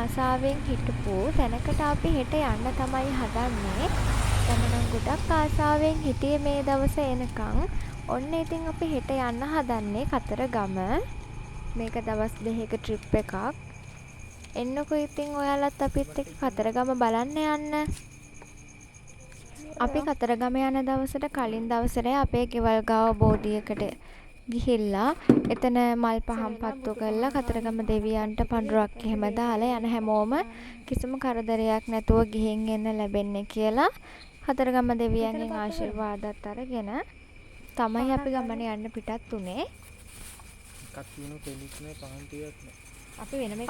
ආසාවෙන් හිටපු තැනකට අපි හෙට යන්න තමයි හදන්නේ. දැන් නම් ගොඩක් ආසාවෙන් හිටියේ මේ දවස එනකන්. ඔන්න ඉතින් අපි හෙට යන්න හදන්නේ කතරගම. මේක දවස් 2ක ට්‍රිප් එකක්. එන්නකෝ ඉතින් ඔයාලත් අපිත් එක්ක කතරගම බලන්න යන්න. අපි කතරගම යන දවසට කලින් දවසේ අපේ ගෙවල් ගාව බෝධියකට ගිහිල්ලා එතන මල් පහන් පත්තු කරලා කතරගම දෙවියන්ට පඳුරක් එහෙම දාලා යන හැමෝම කිසිම කරදරයක් නැතුව ගිහින් එන්න ලැබෙන්නේ කියලා කතරගම දෙවියන්ගෙන් ආශිර්වාදත් අරගෙන තමයි අපි ගමන යන්න පිටත් උනේ.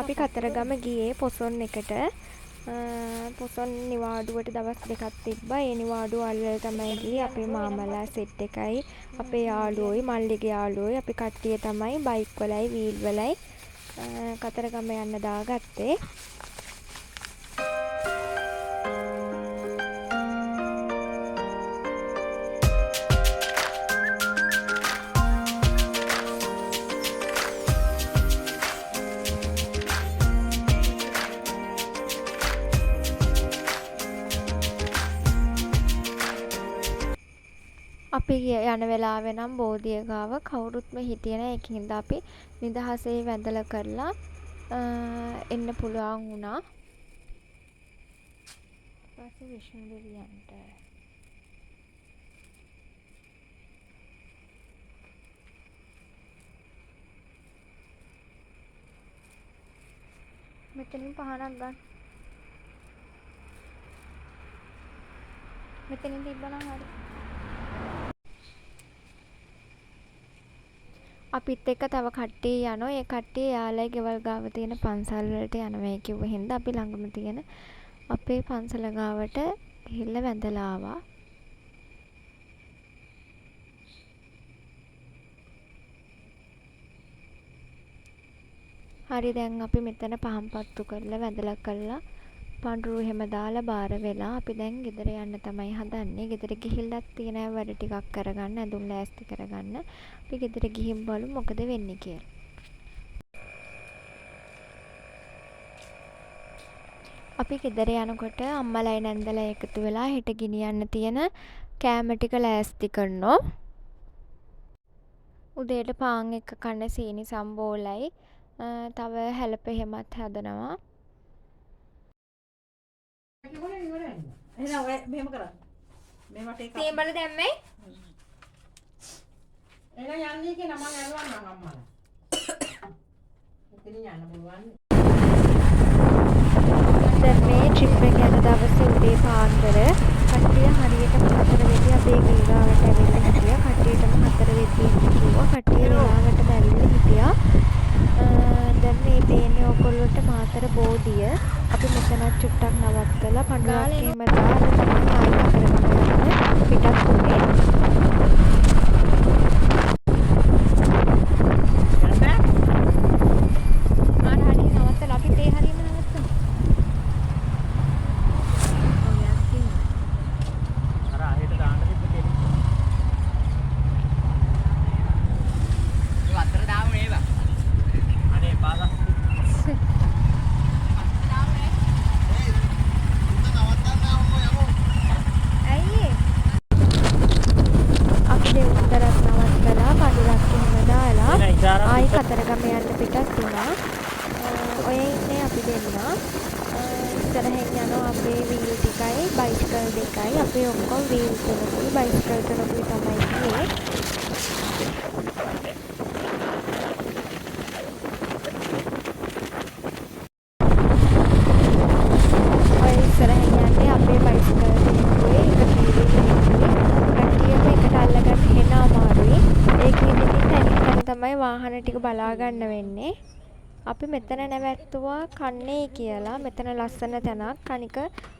අපි කතරගම ගියේ පොසොන් එකට. පොසොන් නිවාඩුවට දවස් 2ක් තිබ්බා. ඒ නිවාඩුව අල්ලලා තමයි ගියේ. අපේ මාමලා සෙට් එකයි අපේ යාළුවෝයි මල්ලිගේ යාළුවෝයි අපි කට්ටිය තමයි බයික් වලයි වීල් වලයි කතරගම යන්න දාගත්තේ. අපි යන වෙලාවේ නම් බෝධිය ගාව කවුරුත්ම හිටියේ නැහැ. ඒකින්ද අපි නිදහසේ වැඳලා කරලා එන්න පුළුවන් වුණා. ඊපස්සේ විෂ්ණු දෙවියන්ට මෙතනින් පහනක් ගන්න. මෙතනින් තිබ්බනම් හරි. අපිත් එක්ක තව කට්ටිය යනවා. ඒ කට්ටිය යාළයි ගෙවල් ගාව තියෙන පන්සල් වලට යනවා කිව්ව හින්දා අපි ළඟම තියෙන අපේ පන්සල ගාවට ගිහිල්ලා වැඳලා ආවා. හරි දැන් අපි මෙතන පහන් පත්තු කරලා වැඳලා කළා. පඳුරු එහෙම දාලා බාර වෙලා අපි දැන් ගෙදර යන්න තමයි හදන්නේ. ගෙදර ගිහිල්ලත් තියෙන වැඩ ටිකක් කරගන්න, ඇඳුම් ලෑස්ති කරගන්න. අපි ගෙදර ගිහින් බලමු මොකද වෙන්නේ කියලා. අපි ගෙදර යනකොට අම්මලයි නැන්දලා එකතු වෙලා හෙට ගෙනියන්න තියෙන කෑම ටික ලෑස්ති කරනවා. උදේට පාන් එක කන්න සීනි සම්බෝලයි තව හැලප එහෙමත් හදනවා. එහෙනම් ඔය මෙහෙම කරා. මේ වටේ කප. තේඹල දැම්මේ? එහෙනම් යන්නේ කියන මම ඇරුවා නම් අම්මලා. මෙතන යන්න පුළුවන්. දැන් මේ ට්‍රිප් එක යන දවසේ උදේ පාන්දර කට්ටිය හරියටම 4 වෙනි අපේ ගිල්ගාවට ඇවිල්ලා හිටියා. කට්ටියටම 4 වෙනි කිව්වා. කට්ටිය වෙලාවටම ඇවිල්ලා හිටියා. දැන් මේ පේන්නේ ඔයගොල්ලන්ට මාතර බෝධිය. අපි මෙතනත් චුට්ටක් නවත්තලා පඳුරක් එහෙම දාලා තමයි ආයෙ කරගන්න පිටත් උනේ. හරි නවත්තලා අපි තේ හරියම නවත්තමු. අර ආයෙත් දාන්න තිබ්බ කෙනෙක්. ඒ වතර දාමු නේද? අනේ පාලා. ආයි කතරගම යන්න පිටත් වුණා. ඔය ඉන්නේ අපි දෙන්නා. ඉස්සරහින් යනවා අපේ වීල් ටිකයි බයිසිකල් දෙකයි. අපි ඔක්කොම වීල් තුනකුයි බයිසිකල් තුනකුයි තමයි ගියේ. ඔය ඉස්සරහින් යන්නේ අපේ බයිසිකල් තුනකුයි එක වීල් එකකුයි. කට්ටියම එකට අල්ලගන්න හෙන අමාරුයි. ඒකෙදි තමයි වාහන ටික බලා ගන්න වෙන්නේ. අපි මෙතන නැවැත්තුවා කන්නේ කියලා. මෙතන ලස්සන තැනක්. අනික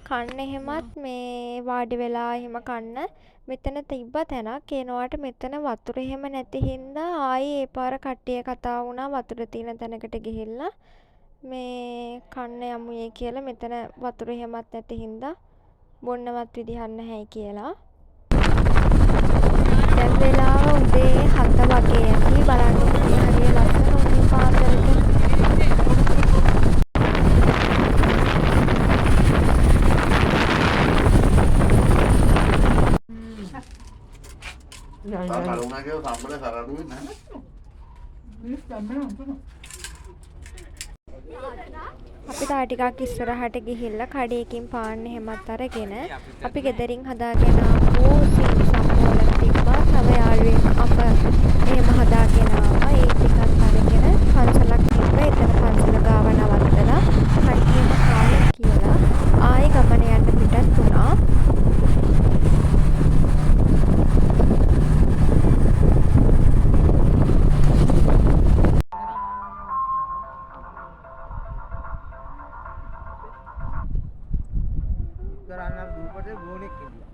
කන්න එහෙමත් මේ වාඩි වෙලා එහෙම කන්න මෙතන තිබ්බ තැනක්. ඒනවාට මෙතන වතුර එහෙම නැති හින්දා ආයේ ඒ පාර කට්ටිය කතා වුණා වතුර තියෙන තැනකට ගිහිල්ලා මේ කන්න යමුයේ කියලා. මෙතන වතුර එහෙමත් නැති හින්දා බොන්නවත් විදිහක් නැහැ කියලා. දැන් වෙලාව උදේ 7 වගේ ඇති. බලන්න මේ හරිය ලස්සන උණු පාතරට මගේ සම්බල කරඩුවේ නැහැ. අපි තා ටිකක් ඉස්සරහට ගිහිල්ලා කඩේකින් පාන්න හැමත් අරගෙන අපි ගෙදරින් හදාගෙන ආපු සීනි සම්බෝලක් තිබ්බා. තව යාළුවෙක් අප එහෙම හදාගෙන ආවා. ඒ ටිකත් අරගෙන පන්සලක් තිබ්බා. එතන පන්සල ගාව නවත්තලා කට්ටියම කාලා කියලා ආයෙ ගමන යන්න පිටත් වුණා. කරන්න දූපතේ ගෝණෙක් ඉන්නවා.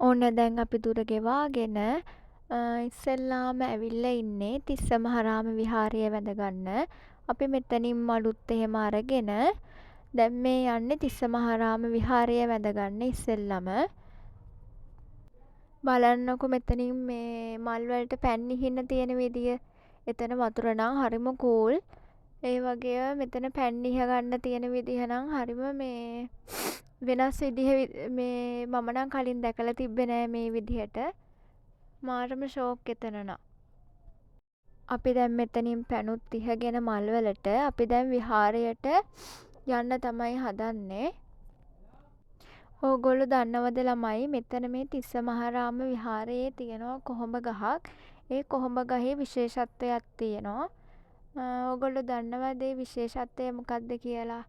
ඕන්න දැන් අපි දුර ගෙවාගෙන ඉස්සෙල්ලාම ඇවිල්ලා ඉන්නේ තිස්ස මහරාම විහාරය වැඳගන්න. අපි මෙතනින් මඩුත් එහෙම අරගෙන දැන් මේ යන්නේ තිස්ස මහරාම විහාරය වැඳගන්න ඉස්සෙල්ලම. බලන්නකො මෙතනින් මේ මල් වලට පැන් ඉහින්න තියෙන විදිය. එතන වතුර නම් හරිම කූල්. ඒ වගේ මෙතන පැන් ඉහ ගන්න තියෙන විදිහ නම් හරිම මේ වෙනස් විදිහ මේ මම නම් කලින් දැකලා තිබ්බේ නෑ මේ විදිහට. මාරම ෂෝක් එතන නම්. අපි දැන් මෙතනින් පැනුත් ඉහගෙන මල් වලට අපි දැන් විහාරයට යන්න තමයි හදන්නේ. ඕගොල්ලෝ දන්නවද ළමයි මෙතන මේ තිස්ස මහරාම විහාරයේ තියෙනවා කොහොඹ ගහක්. ඒ කොහොඹ ගහේ විශේෂත්වයක් තියෙනවා. ඕගොල්ලෝ දන්නවද ඒ විශේෂත්වය මොකක්ද කියලා?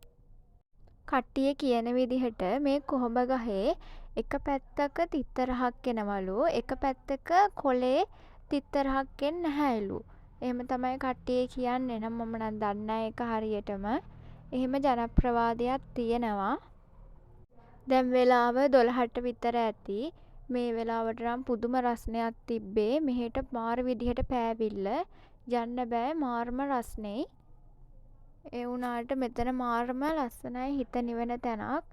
කට්ටිය කියන විදිහට මේ කොහොඹ ගහේ එක පැත්තක තිත්තරහක් එනවලු, එක පැත්තක කොලේ තිත්තරහක් එන්නේ නැහැලු. එහෙම තමයි කට්ටිය කියන්නේ. නම් මම නම් දන්නේ නැහැ ඒක හරියටම. එහෙම ජනප්‍රවාදයක් තියෙනවා. දැන් වෙලාව 12ට විතර ඇති. මේ වෙලාවට නම් පුදුම රස්නයක් තිබ්බේ. මෙහෙට මාර විදිහට පෑවිල්ල යන්න බෑ, මාරම රස්නෙයි. ඒ වුණාට මෙතන මාරම ලස්සනයි, හිත නිවෙන තැනක්.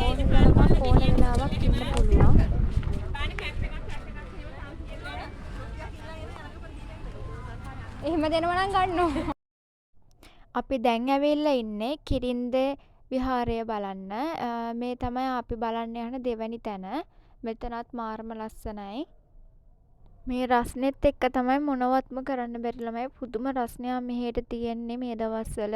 ඕන තරමක් ඕන වෙලාවක් ඉන්න පුළුවන්. එහෙම දෙනවා නම් ගන්නවා. අපි දැන් ඇවිල්ලා ඉන්නේ කිරින්ද විහාරය බලන්න. මේ තමයි අපි බලන්න යන දෙවැනි තැන. මෙතනත් මාරම ලස්සනයි. මේ රස්නෙත් එක්ක තමයි මොනවත්ම කරන්න බැරි ළමයි. පුදුම රස්නයක් මෙහෙට තියෙන්නේ මේ දවස්වල.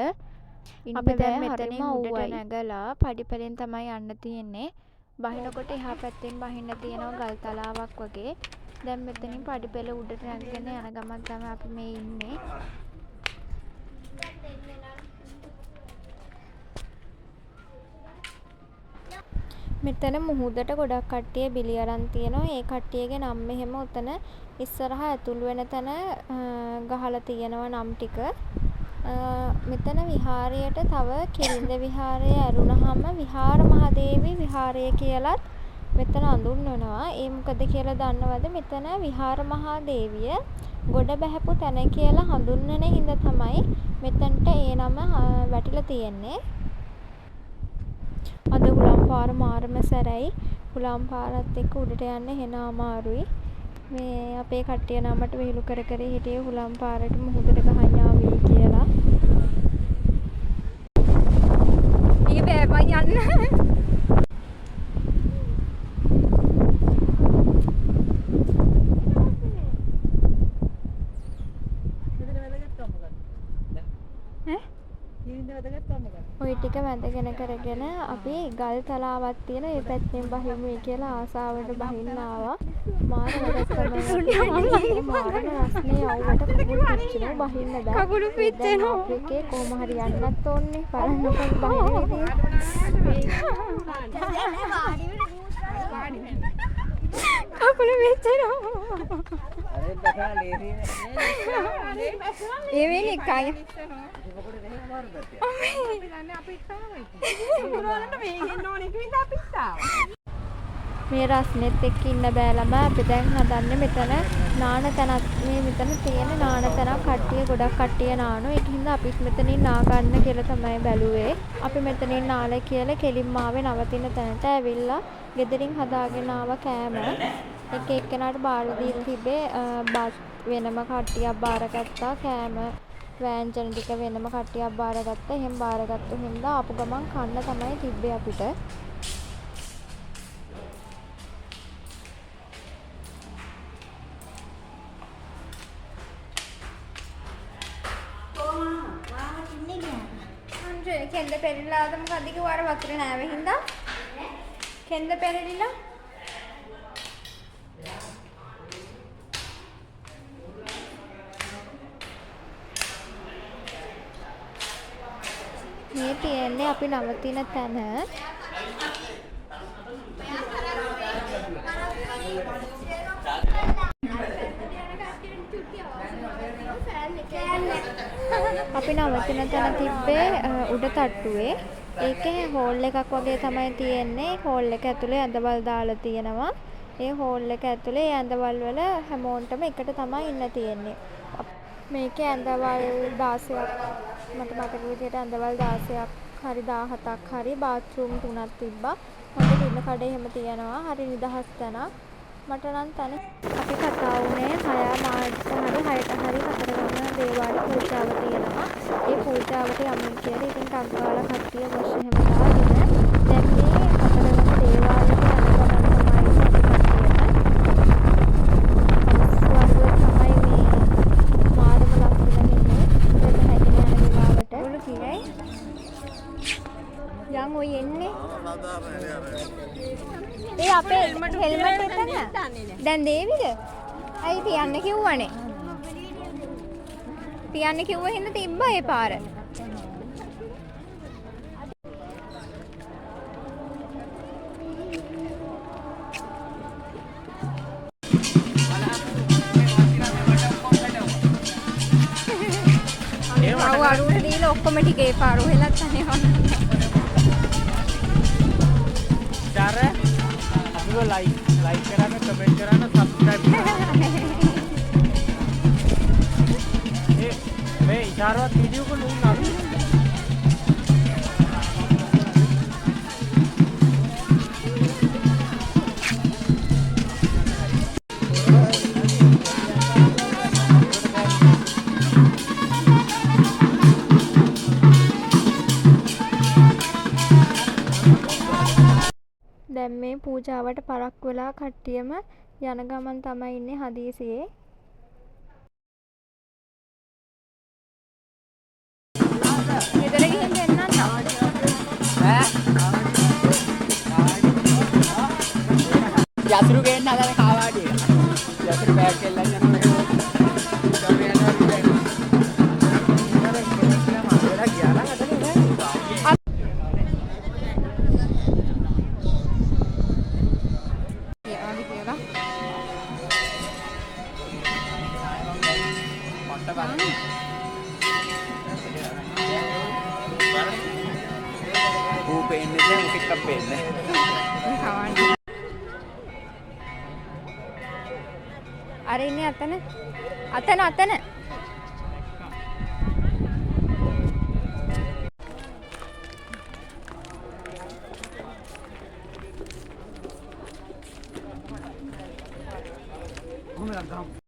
අපි දැන් මෙතනින් උඩට නැගලා පඩිපෙලෙන් තමයි යන්න තියෙන්නේ. බහිනකොට එහා පැත්තෙන් බහින්න තියෙනවා ගල් තලාවක් වගේ. දැන් මෙතනින් පඩිපෙල උඩට නැගගෙන යන ගමන් තමයි අපි මේ ඉන්නේ. මෙතන මුහුදට ගොඩක් කට්ටිය බිලි අරන් තියෙනවා. ඒ කට්ටියගේ නම් මෙහෙම උතන ඉස්සරහ ඇතුල් වෙන තැන ගහලා තියෙනවා නම් ටික. මෙතන විහාරයට තව කිරින්ද විහාරය ඇරුණාම විහාර මහදේවී විහාරය කියලත් මෙතන අඳුන්වනවා. ඒ මොකද කියලා දන්නවද? මෙතන විහාර මහදේවිය ගොඩ බැහැපු තැන කියලා හඳුන්වන හින්දා තමයි මෙතනට ඒ නම වැටිලා තියෙන්නේ. අද හුලම් පාර මාරම සැරයි. හුලම් පාරත් එක්ක උඩට යන්න හෙන අමාරුයි. මේ අපේ කට්ටිය නමට විහිළු කර කර හිටියේ හුලම් පාරට මුහුදට ගහන්න ආවි කියලා. ඊ බෑ යන්න. ඔය ටික වැඳගෙන කරගෙන අපි ගල් තලාවක් තියෙන ඒ පැත්තෙන් බහිමු කියලා ආසාවට බහින්න ආවා. මාර වැඩක් කරනවා. මාරම රස්නේ අවුවට කකුල් පිච්චෙනවා බහින්න බෑ. කකුල් පිච්චෙනවා. අපේ කොහොම හරි යන්නත් ඕනේ. බලන්නකො බහින විදිය. කකුල් පිච්චෙනවා. අර දැකලා ලේරි නේ. ඒ වෙන්නේ කයි. අපි දන්නේ අපි ඉස්සරහමයි. මොනවලට මේ ඉන්න ඕනේ කිව්ද අපි ඉස්සාව. මේ රස්නෙත් එක්ක ඉන්න බෑ ළමයි. අපි දැන් හදන්නේ මෙතන නාන තැනක්. මේ මෙතන තියෙන නාන තැනක් කට්ටිය ගොඩක් කට්ටිය නානවා. ඒක හින්දා අපිත් මෙතනින් නා ගන්න කියලා තමයි බැලුවේ. අපි මෙතනින් නාලා කියලා කෙලින්ම ආවේ නවතින තැනට ඇවිල්ලා ගෙදරින් හදාගෙන ආව කෑම. එක එක්කෙනාට බාර දීලා තිබේ. බස් වෙනම කට්ටියක් බාරගත්තා. කෑම වෑංජන ටික වෙනම කට්ටියක් බාරගත්තා. එහෙම බාරගත්තු හින්දා ආපු ගමන් කන්න තමයි තිබ්බේ අපිට. කෙන්ද පෙරලිලාද මොකද කිව්වා අර වතුර නෑවෙ හින්දා කෙන්ද පෙරලිලා මේ තියෙන්නේ අපි නවතින තැන. අපි නවතින තැන තිබ්බේ උඩ තට්ටුවේ. ඒකේ හෝල් එකක් වගේ තමයි තියෙන්නේ. හෝල් එක ඇතුලේ ඇඳවල් දාලා තියෙනවා. ඒ හෝල් එක ඇතුලේ ඇඳවල් වල හැමෝටම එකට තමයි ඉන්න තියෙන්නේ. මේකේ ඇඳවල් 16ක් මට මතක විදිහට ඇඳවල් 16ක් හරි 17ක් හරි බාත්රූම් 3ක් තිබ්බා. හොඳ ඉන්න කඩේ එහෙම තියෙනවා. හරි නිදහස් තැනක්. මට නම් තන අපි කතා වුණේ 6 මාර්ච් හරි 6ට හරි කතරගම දේවාලේ පූජාව තියෙනවා. ඒ පූජාවට යමු කියලා ඉතින් කංකාලා කට්ටිය වශ එහෙම දාගෙන දැන් මේ කතරගම දේවාලේට යන ගමන් තමයි අපි මාරම ලස්සන ඉන්නේ. මෙතන හැගෙන යන වෙලාවට උළු කියයි. යන් ඔය එන්නේ. ඒ අපේ හෙල්මට් එක දැන් දේවිද? අයි තියන්න කිව්වනේ. තියන්න කිව්ව හින්දා තිබ්බා ඒ පාර. අරුවට දීලා ඔක්කොම ටික ඒ පාර ඔහෙලත් අනේවන්න. චාර අපිව ලයික් කරන්න කමෙන්ට් කරන්න සබ්ස්ක්‍රයිබ් කරන්න. මේ ඉතාරවත් වීඩියෝ को लोग ना දැන් මේ පූජාවට පරක් වෙලා කට්ටියම යන ගමන් තමයි ඉන්නේ හදීසියේ. ගෙදර ගිහින් දෙන්නම් යතුරු ගේන්න හදන කාවාඩිය. යතුරු බෑග් කෙල්ලන් යනවා. අර ඉන්නේ අතන කොහොමද ගම්